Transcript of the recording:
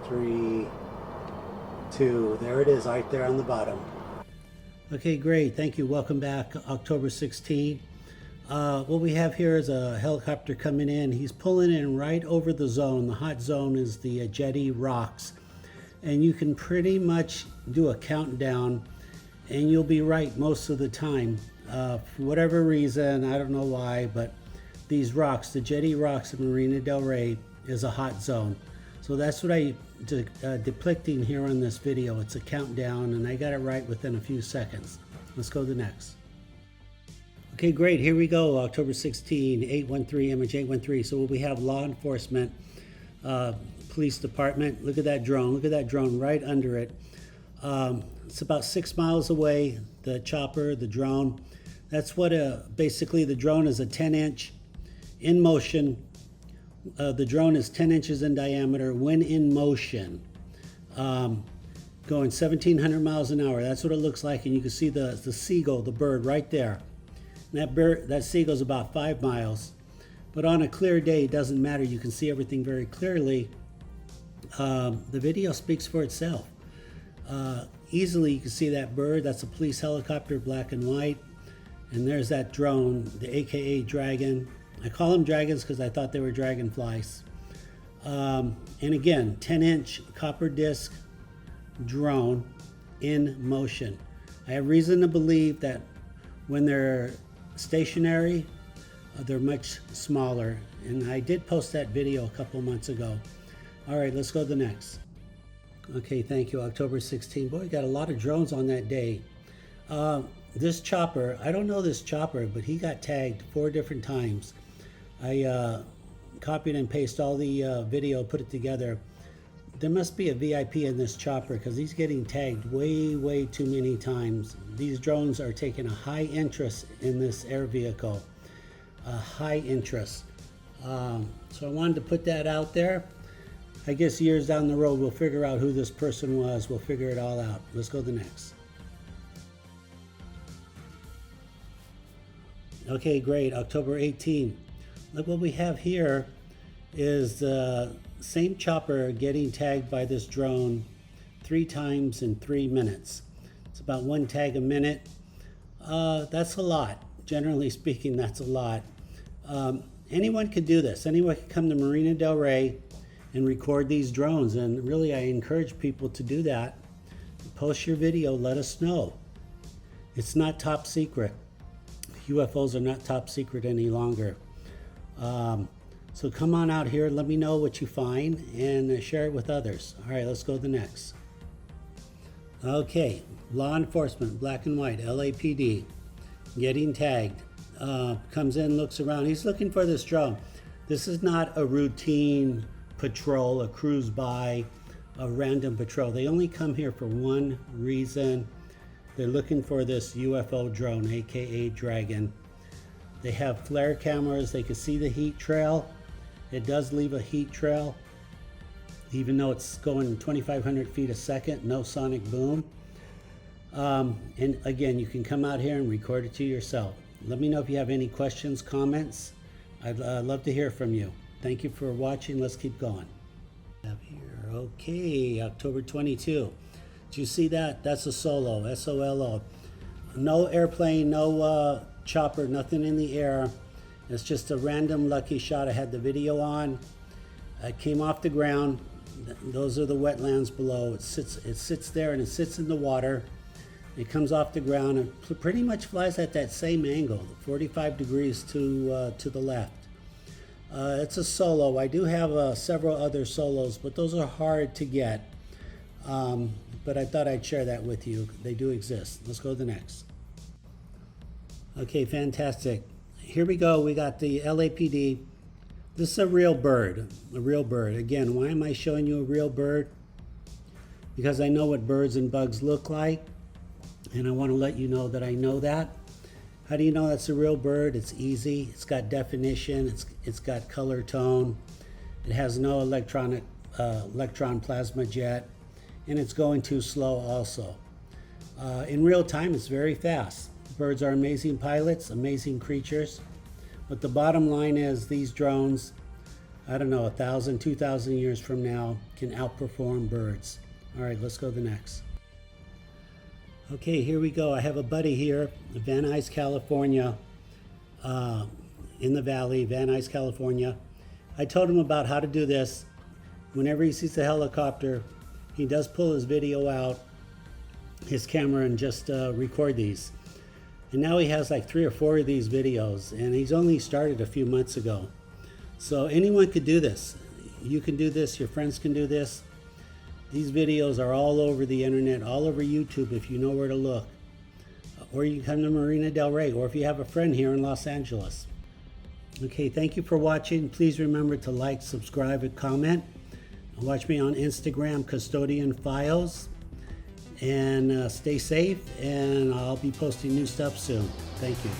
3, 2. There it is right there on the bottom. Okay, great. Thank you. Welcome back. October 16. What we have here is a helicopter coming in. He's pulling in right over the zone. The hot zone is the Jetty rocks. And you can pretty much do a countdown and you'll be right most of the time. For whatever reason, I don't know why, but these rocks, the Jetty rocks in Marina del Rey, is a hot zone. So that's what I'm depicting here on this video. It's a countdown and I got it right within a few seconds. Let's go to the next. Okay, great. Here we go. October 16, 813, image 813. So we have law enforcement, police department. Look at that drone. Look at that drone right under it. It's about 6 miles away, the chopper, the drone. That's what basically the drone is a 10-inch in motion. The drone is 10 inches in diameter when in motion, going 1,700 miles an hour. That's what it looks like, and you can see the seagull, the bird, right there. And that seagull's about 5 miles, but on a clear day, it doesn't matter. You can see everything very clearly. The video speaks for itself. Easily, you can see that bird. That's a police helicopter, black and white, and there's that drone, the AKA Dragon. I call them dragons because I thought they were dragonflies. And again, 10-inch copper disc drone in motion. I have reason to believe that when they're stationary, they're much smaller. And I did post that video a couple months ago. All right, let's go to the next. Okay, thank you. October 16. Boy, we got a lot of drones on that day. This chopper, I don't know this chopper, but he got tagged 4 different times. I copied and pasted all the video, put it together. There must be a VIP in this chopper because he's getting tagged way too many times. These drones are taking a high interest in this air vehicle, a high interest. So I wanted to put that out there. I guess years down the road, we'll figure out who this person was. We'll figure it all out. Let's go to the next. Okay, great. October 18. Look what we have here is the same chopper getting tagged by this drone 3 times in 3 minutes. It's about 1 tag a minute. That's a lot. Generally speaking, that's a lot. Anyone could do this. Anyone could come to Marina del Rey and record these drones. And really, I encourage people to do that. Post your video. Let us know. It's not top secret. UFOs are not top secret any longer. So come on out here, let me know what you find, and share it with others. All right, let's go to the next. Okay, law enforcement, black and white, LAPD, getting tagged. Comes in, looks around. He's looking for this drone. This is not a routine patrol, a cruise by, a random patrol. They only come here for one reason. They're looking for this UFO drone, aka Dragon. They have flare cameras. They can see the heat trail. It does leave a heat trail, even though it's going 2,500 feet a second, no sonic boom. And again, you can come out here and record it to yourself. Let me know if you have any questions, comments. I'd love to hear from you. Thank you for watching. Let's keep going. Here, okay, October 22. Did you see that? That's a solo, S-O-L-O. No airplane, no chopper, nothing in the air. It's just a random lucky shot. I had the video on. It came off the ground. Those are the wetlands below. It sits there and it sits in the water. It comes off the ground and pretty much flies at that same angle, 45 degrees to the left. It's a solo. I do have several other solos, but those are hard to get. But I thought I'd share that with you. They do exist. Let's go to the next. Okay, fantastic. Here we go. We got the LAPD. This is a real bird. A real bird. Again, why am I showing you a real bird? Because I know what birds and bugs look like. And I want to let you know that I know that. How do you know that's a real bird? It's easy. It's got definition. It's got color tone. It has no electron plasma jet. And it's going too slow also. In real time, it's very fast. Birds are amazing pilots, amazing creatures. But the bottom line is these drones, I don't know, 1,000, 2,000 years from now can outperform birds. All right, let's go to the next. Okay, here we go. I have a buddy here, Van Nuys, California, in the valley, Van Nuys, California. I told him about how to do this. Whenever he sees a helicopter, he does pull his video out, his camera, and just record these. And now he has like 3 or 4 of these videos, and he's only started a few months ago. So anyone could do this. You can do this, your friends can do this. These videos are all over the internet, all over YouTube if you know where to look. Or you can come to Marina Del Rey, or if you have a friend here in Los Angeles. Okay, thank you for watching. Please remember to like, subscribe, and comment. Watch me on Instagram, custodianfiles. And stay safe, and I'll be posting new stuff soon. Thank you.